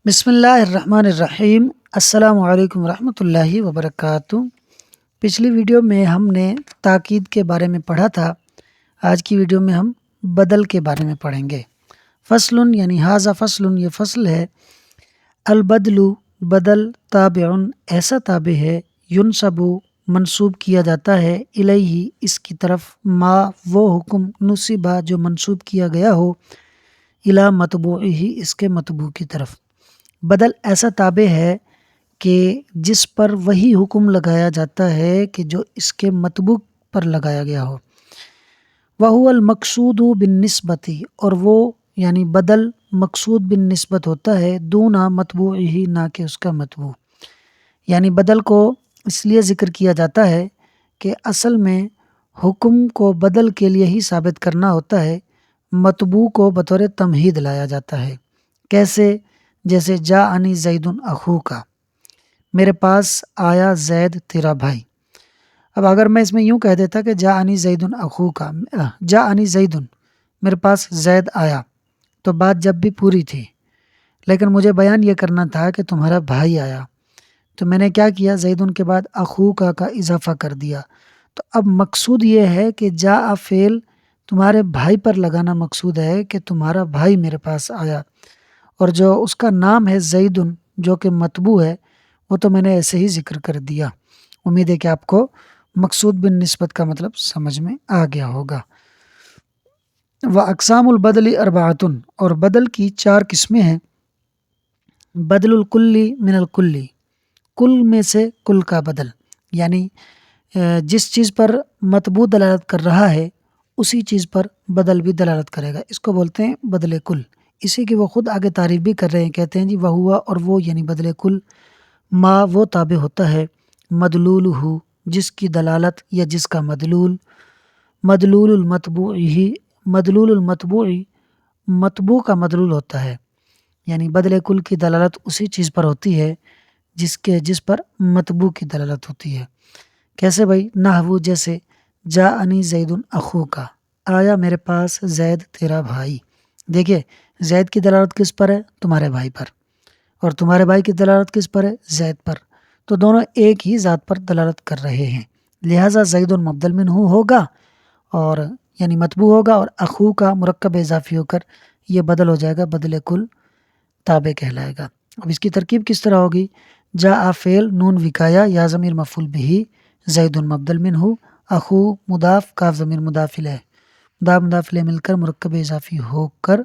بسم اللہ الرحمن الرحیم۔ السلام علیکم ورحمۃ اللہ وبرکاتہ۔ پچھلی ویڈیو میں ہم نے تاکید کے بارے میں پڑھا تھا۔ آج کی ویڈیو میں ہم بدل کے بارے میں پڑھیں گے۔ فصل یعنی ھذا فصل، یہ فصل ہے۔ البدل بدل تابع ایسا تابع ہے، ینسب منسوب کیا جاتا ہے، الیہ اس کی طرف، ما وہ حکم، نصبہ جو منسوب کیا گیا ہو، الی متبوعہ اس کے متبوع کی طرف۔ بدل ایسا تابع ہے کہ جس پر وہی حکم لگایا جاتا ہے کہ جو اس کے متبوع پر لگایا گیا ہو۔ وَهُوَ الْمَقْصُودُ بِالنِّسْبَةِ اور وہ یعنی بدل مقصود بالنسبت ہوتا ہے، دونا متبوعہ نہ کہ اس کا متبوع۔ یعنی بدل کو اس لیے ذکر کیا جاتا ہے کہ اصل میں حکم کو بدل کے لیے ہی ثابت کرنا ہوتا ہے، متبوع کو بطور تمہید لایا جاتا ہے۔ کیسے؟ جیسے جاءنی زید اخوک، میرے پاس آیا زید تیرا بھائی۔ اب اگر میں اس میں یوں کہہ دیتا کہ جاءنی زید اخوک، جاءنی زید میرے پاس زید آیا، تو بات جب بھی پوری تھی، لیکن مجھے بیان یہ کرنا تھا کہ تمہارا بھائی آیا، تو میں نے کیا کیا، زیدن کے بعد اخوک کا اضافہ کر دیا۔ تو اب مقصود یہ ہے کہ جاء فعل تمہارے بھائی پر لگانا مقصود ہے کہ تمہارا بھائی میرے پاس آیا، اور جو اس کا نام ہے زیدن جو کہ متبوع ہے، وہ تو میں نے ایسے ہی ذکر کر دیا۔ امید ہے کہ آپ کو مقصود بن نسبت کا مطلب سمجھ میں آ گیا ہوگا۔ وَأَقْسَامُ الْبَدْلِ أَرْبَعَةٌ اور بدل کی 4 قسمیں ہیں۔ بدل الکلی من الکلی، کل میں سے کل کا بدل، یعنی جس چیز پر متبوع دلالت کر رہا ہے اسی چیز پر بدل بھی دلالت کرے گا، اس کو بولتے ہیں بدل کل۔ اسی کی وہ خود آگے تعریف بھی کر رہے ہیں، کہتے ہیں جی وہوا اور وہ یعنی بدل کل، ما وہ تابع ہوتا ہے، مدلول ہو جس کی دلالت یا جس کا مدلول، مدلول المتبوع ہی، مدلول المتبوع متبوع کا مدلول ہوتا ہے، یعنی بدل کل کی دلالت اسی چیز پر ہوتی ہے جس پر متبوع کی دلالت ہوتی ہے۔ کیسے بھائی؟ نحو جیسے جاءنی زید اخوک، آیا میرے پاس زید تیرا بھائی۔ دیکھیے زید کی دلالت کس پر ہے؟ تمہارے بھائی پر، اور تمہارے بھائی کی دلالت کس پر ہے؟ زید پر، تو دونوں ایک ہی ذات پر دلالت کر رہے ہیں، لہٰذا زید مبدل منہ ہوگا اور یعنی متبوع ہوگا، اور اخو کا مرکب اضافی ہو کر یہ بدل ہو جائے گا، بدل کل تابع کہلائے گا۔ اب اس کی ترکیب کس طرح ہوگی؟ جاء فعل نون وقایا یا ضمیر مفعول بہ، زید مبدل منہ، اخو مضاف، کاف ضمیر مضاف الیہ، مضاف الیہ مل کر مرکب اضافی ہو کر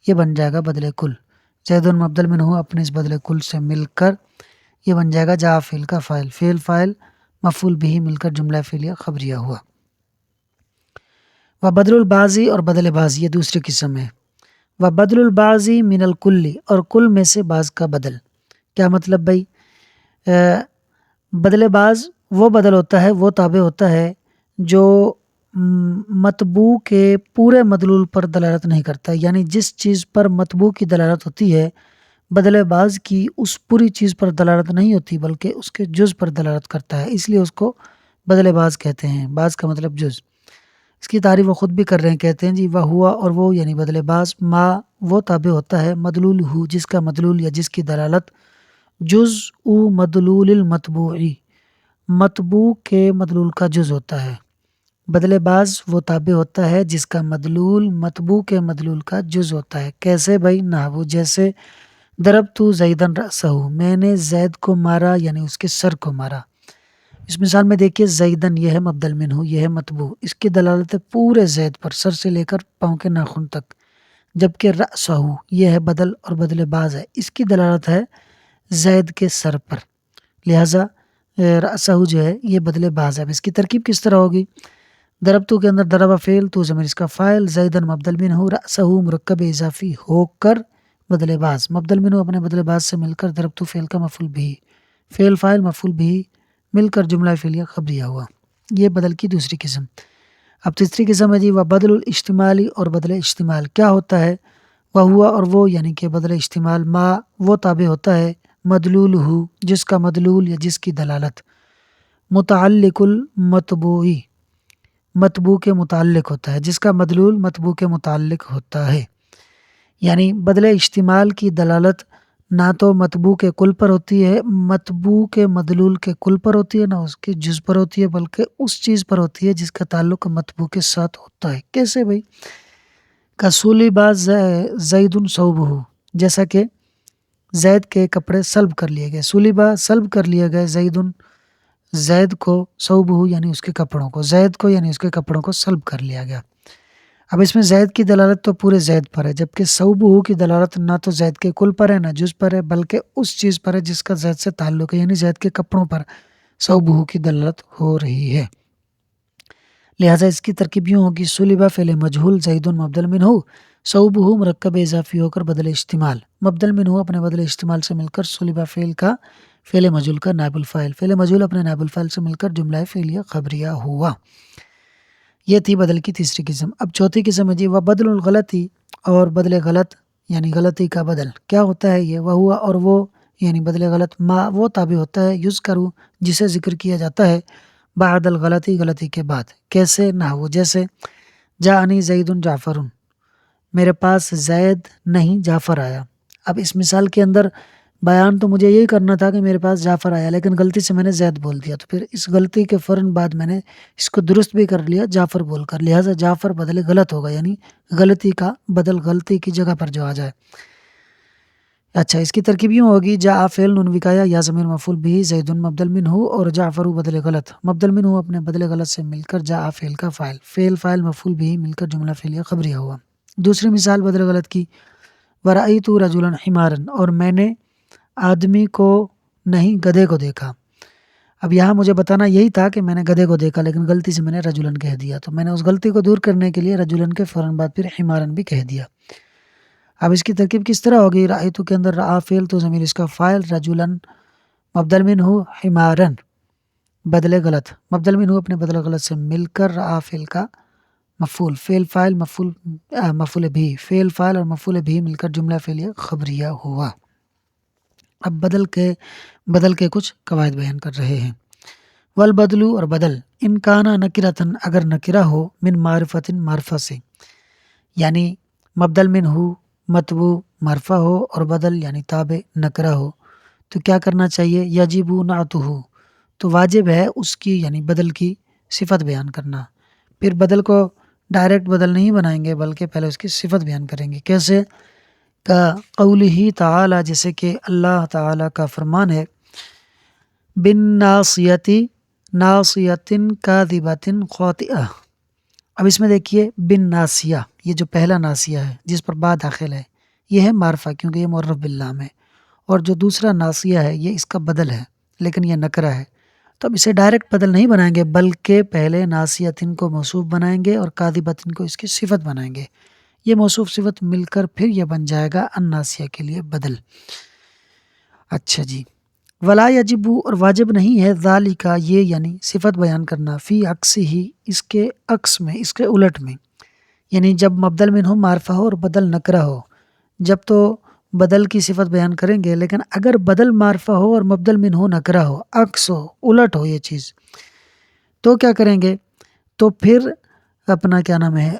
یہ بن جائے گا بدل کل۔ زید مبدل منہ اپنے اس بدل کل سے مل کر یہ بن جائے گا جاء فعل کا فاعل، فعل فاعل مفعول بہ مل کر جملہ فعلیہ خبریہ ہوا۔ و بدل البعضی اور بدل بعض یہ دوسری قسم ہے۔ و بدل البعضی من الکلی اور کل میں سے بعض کا بدل، کیا مطلب بھائی؟ بدل بعض وہ بدل ہوتا ہے، وہ تابع ہوتا ہے جو متبوع کے پورے مدلول پر دلالت نہیں کرتا، یعنی جس چیز پر متبوع کی دلالت ہوتی ہے بدل بعض کی اس پوری چیز پر دلالت نہیں ہوتی بلکہ اس کے جز پر دلالت کرتا ہے، اس لیے اس کو بدل بعض کہتے ہیں۔ بعض کا مطلب جز۔ اس کی تعریف وہ خود بھی کر رہے ہیں، کہتے ہیں جی وہوا اور وہ یعنی بدل بعض، ما وہ تابع ہوتا ہے، مدلول ہو جس کا مدلول یا جس کی دلالت، جز او مدلول المتبوعی متبوع کے مدلول کا جز ہوتا ہے۔ بدل بعض وہ تابع ہوتا ہے جس کا مدلول متبوع کے مدلول کا جز ہوتا ہے۔ کیسے بھائی؟ نحو جیسے ضربت زیدن رأسہ، میں نے زید کو مارا یعنی اس کے سر کو مارا۔ اس مثال میں دیکھیے زیدن یہ ہے مبدل منہ، یہ ہے متبوع، اس کی دلالت ہے پورے زید پر، سر سے لے کر پاؤں کے ناخن تک، جبکہ رأسہ یہ ہے بدل اور بدل بعض ہے، اس کی دلالت ہے زید کے سر پر، لہٰذا رأسہ جو ہے یہ بدل بعض ہے۔ اب اس کی ترکیب کس طرح ہوگی؟ ضربتو کے اندر ضرب فعل، تو ضمیر اس کا فاعل، زیدن مبدل منہ، رأسہ مرکب اضافی ہو کر بدل بعض، مبدل منہ اپنے بدل بعض سے مل کر ضربتو فعل کا مفعول بہ، فعل فاعل مفعول بہ مل کر جملہ فعلیہ خبریہ ہوا۔ یہ بدل کی دوسری قسم۔ اب تیسری قسم ہے جی و بدل الاشتمالی اور بدل اشتمال، کیا ہوتا ہے؟ وہوا اور وہ یعنی کہ بدل اشتمال، ما وہ تابع ہوتا ہے، مدلول ہو جس کا مدلول یا جس کی دلالت، متعلق المتبوعی متبوع کے متعلق ہوتا ہے، جس کا مدلول متبوع کے متعلق ہوتا ہے، یعنی بدل اشتمال کی دلالت نہ تو مطبوع کے کل پر ہوتی ہے، مطبوع کے مدلول کے کل پر ہوتی ہے، نہ اس کے جز پر ہوتی ہے، بلکہ اس چیز پر ہوتی ہے جس کا تعلق مطبوع کے ساتھ ہوتا ہے۔ کیسے بھائی؟ کَصُلِبَ زید ثوبہ، جیسا کہ زید کے کپڑے سلب کر لیے گئے، سلبہ سلب کر لیے گئے، زید کو، ثوبہ یعنی اس کے کپڑوں کو، زید کو یعنی اس کے کپڑوں کو سلب کر لیا گیا۔ اب اس میں زید کی دلالت تو پورے زید پر ہے، جبکہ ثوبہ کی دلالت نہ تو زید کے کل پر ہے نہ جز پر ہے، بلکہ اس چیز پر ہے جس کا زید سے تعلق ہے، یعنی زید کے کپڑوں پر ثوبہ کی دلالت ہو رہی ہے۔ لہٰذا اس کی ترکیب یوں ہوگی، سلبہ فعل مجہول، زید مبدل منہ، ثوبہ مرکب اضافی ہو کر بدل اشتمال، مبدل منہ اپنے بدل اشتمال سے مل کر سلبہ فعل مجہول کا نائب الفاعل، فعل مجہول اپنے نائب الفاعل سے مل کر جملہ فعلیہ خبریہ ہوا۔ یہ تھی بدل کی تیسری قسم۔ اب چوتھی قسم ہے جی وبدل الغلطی، اور بدل غلط یعنی غلطی کا بدل کیا ہوتا ہے یہ، وہ اور وہ یعنی بدل غلط، ما وہ تابع ہوتا ہے، یذکرو جسے ذکر کیا جاتا ہے، بعد الغلطی غلطی کے بعد، کیسے، نحو جیسے جاءنی زید جعفر، میرے پاس زید نہیں جعفر آیا۔ اب اس مثال کے اندر بیان تو مجھے یہی کرنا تھا کہ میرے پاس جعفر آیا، لیکن غلطی سے میں نے زید بول دیا، تو پھر اس غلطی کے فوراً بعد میں نے اس کو درست بھی کر لیا جعفر بول کر، لہٰذا جعفر بدل غلط ہوگا، یعنی غلطی کا بدل غلطی کی جگہ پر جو آ جائے۔ اچھا، اس کی ترکیب یوں ہوگی، جاء فعل نون وقایہ یا ضمیر مفعول بھی، زید مبدل منہ، اور جعفر بدل غلط، مبدل منہ اپنے بدل غلط سے مل کر جاء فعل کا فاعل، فاعل مفعول بھی مل کر جملہ فعلیہ خبریہ ہوا۔ دوسری مثال بدل غلط کی، ورأیت رجلا حمارا، اور میں نے آدمی کو نہیں گدھے کو دیکھا۔ اب یہاں مجھے بتانا یہی تھا کہ میں نے گدھے کو دیکھا، لیکن غلطی سے میں نے رجلن کہہ دیا، تو میں نے اس غلطی کو دور کرنے کے لیے رجلن کے فوراً بعد پھر حمارن بھی کہہ دیا۔ اب اس کی ترکیب کس طرح ہوگی، رأیتو کے اندر رأى فعل تو ضمیر اس کا فاعل، رجلن مبدل منہ، حمارن بدل غلط، مبدل منہ اپنے بدل غلط سے مل کر رأى فعل کا مفعول، فاعل مفعول بھی، فاعل اور مفعول بھی مل کر جملہ فعلیہ خبریہ ہوا۔ اب بدل کے کچھ قواعد بیان کر رہے ہیں۔ والبدل، اور بدل، ان کانا نکرتن اگر نکرہ ہو، من معرفت معرفہ سے، یعنی مبدل منہ متبوع معرفہ ہو اور بدل یعنی تابع نکرہ ہو، تو کیا کرنا چاہیے، یجب نعتہ، تو واجب ہے اس کی یعنی بدل کی صفت بیان کرنا۔ پھر بدل کو ڈائریکٹ بدل نہیں بنائیں گے، بلکہ پہلے اس کی صفت بیان کریں گے۔ کیسے؟ کا قولہ تعالی، جیسے کہ اللہ تعالیٰ کا فرمان ہے، بالناصیۃ ناصیۃ کاذبۃ خاطئہ۔ اب اس میں دیکھیے بالناسیہ، یہ جو پہلا ناسیہ ہے جس پر با داخل ہے یہ ہے معرفہ، کیونکہ یہ معرف باللام ہے، اور جو دوسرا ناسیہ ہے یہ اس کا بدل ہے، لیکن یہ نکرہ ہے، تو اب اسے ڈائریکٹ بدل نہیں بنائیں گے، بلکہ پہلے ناسیۃ کو موصوف بنائیں گے اور کاذبۃ کو اس کی صفت بنائیں گے۔ یہ موصوف صفت مل کر پھر یہ بن جائے گا الناسیہ کے لیے بدل۔ اچھا جی، ولا یجب، اور واجب نہیں ہے، ذالک یہ یعنی صفت بیان کرنا، فی عکس ہی اس کے عکس میں، اس کے الٹ میں، یعنی جب مبدل منہ معرفہ ہو اور بدل نکرہ ہو، جب تو بدل کی صفت بیان کریں گے، لیکن اگر بدل معرفہ ہو اور مبدل منہ نکرہ ہو، عکس ہو، الٹ ہو یہ چیز، تو کیا کریں گے، تو پھر اپنا کیا نام ہے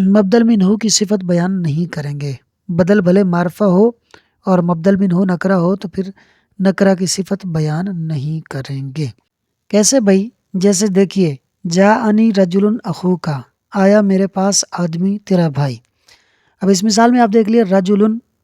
مبدل منہ کی صفت بیان نہیں کریں گے۔ بدل بھلے معرفہ ہو اور مبدل منہ نکرہ ہو تو پھر نکرہ کی صفت بیان نہیں کریں گے۔ کیسے بھائی؟ جیسے دیکھیے، جاءنی رجل اخوک، آیا میرے پاس آدمی تیرا بھائی۔ اب اس مثال میں آپ دیکھ لیے، رجل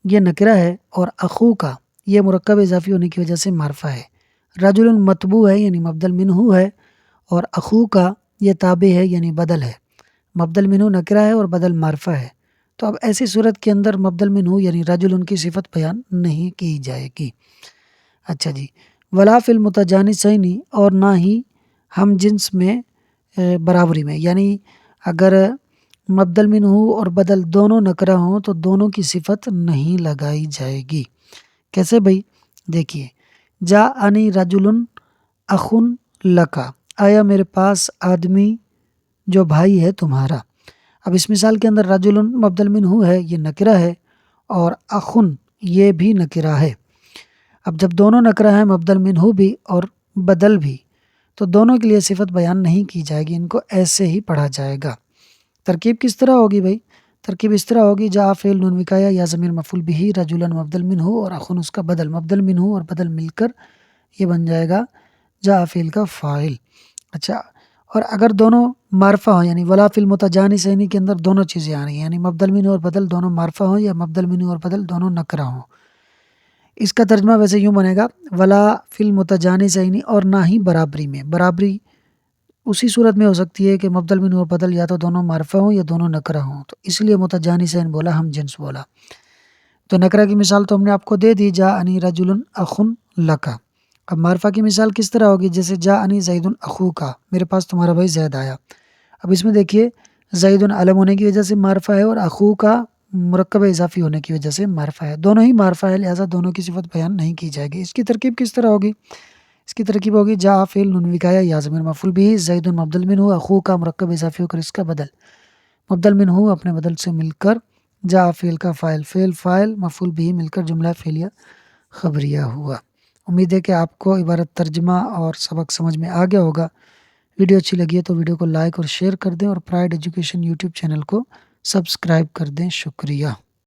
یہ نکرہ ہے اور اخوک یہ مرکب اضافی ہونے کی وجہ سے معرفہ ہے، رجل متبوع ہے یعنی مبدل منہ ہے، اور اخوک یہ تابع ہے یعنی بدل ہے، مبدل منہ نکرہ ہے اور بدل معرفہ ہے، تو اب ایسی صورت کے اندر مبدل منہ یعنی رجل کی صفت بیان نہیں کی جائے گی۔ اچھا جی، ولا فی المتجانسین، اور نہ ہی ہم جنس میں برابری میں، یعنی اگر مبدل منہ اور بدل دونوں نکرہ ہوں تو دونوں کی صفت نہیں لگائی جائے گی۔ کیسے بھائی؟ دیکھیے، جاءنی رجل اخ لک، آیا میرے پاس آدمی جو بھائی ہے تمہارا۔ اب اس مثال کے اندر رجل مبدل منہ ہے، یہ نکرہ ہے، اور اخن یہ بھی نکرہ ہے۔ اب جب دونوں نکرہ ہیں، مبدل منہ بھی اور بدل بھی، تو دونوں کے لیے صفت بیان نہیں کی جائے گی، ان کو ایسے ہی پڑھا جائے گا۔ ترکیب کس طرح ہوگی بھائی؟ ترکیب اس طرح ہوگی جا فعل نون وقایہ یا ضمیر مفعول بھی رجلن مبدل منہ اور اخن اس کا بدل، مبدل منہ اور بدل مل کر یہ بن جائے گا جا فعل کا فاعل۔ اچھا، اور اگر دونوں معرفہ ہوں یعنی ولا فی المتجانسین کے اندر دونوں چیزیں آ رہی ہیں یعنی مبدل منہ اور بدل دونوں معرفہ ہوں یا مبدل منہ اور بدل دونوں نکرہ ہوں، اس کا ترجمہ ویسے یوں بنے گا ولا فی المتجانسین اور نہ ہی برابری میں۔ برابری اسی صورت میں ہو سکتی ہے کہ مبدل منہ اور بدل یا تو دونوں معرفہ ہوں یا دونوں نکرہ ہوں، تو اس لیے متجانسین بولا، ہم جنس بولا۔ تو نکرہ کی مثال تو ہم نے آپ کو دے دی، جا انی رجل اخن لکا۔ اب معرفہ کی مثال کس طرح ہوگی؟ جیسے جا انی زید اخوکا، میرے پاس تمہارا بھائی زید آیا۔ اب اس میں دیکھیے زید علم ہونے کی وجہ سے معرفہ ہے اور اخوکا مرکب اضافی ہونے کی وجہ سے معرفہ ہے، دونوں ہی معرفہ ہے، لہٰذا دونوں کی صفت بیان نہیں کی جائے گی۔ اس کی ترکیب کس طرح ہوگی؟ اس کی ترکیب ہوگی جا فعل نون وقایہ یا ضمیر مفعول بھی زید مبدل منہ اخوکا مرکب اضافی ہو کر اس کا بدل، مبدل منہ اپنے بدل سے مل کر جا فعل کا فاعل، فعل فاعل مفعول بھی مل کر جملہ فعلیہ خبریہ ہوا۔ امید ہے کہ آپ کو عبارت ترجمہ اور سبق سمجھ میں آ گیا ہوگا۔ ویڈیو اچھی لگی ہے تو ویڈیو کو لائک اور شیئر کر دیں اور پرائڈ ایجوکیشن یوٹیوب چینل کو سبسکرائب کر دیں۔ شکریہ۔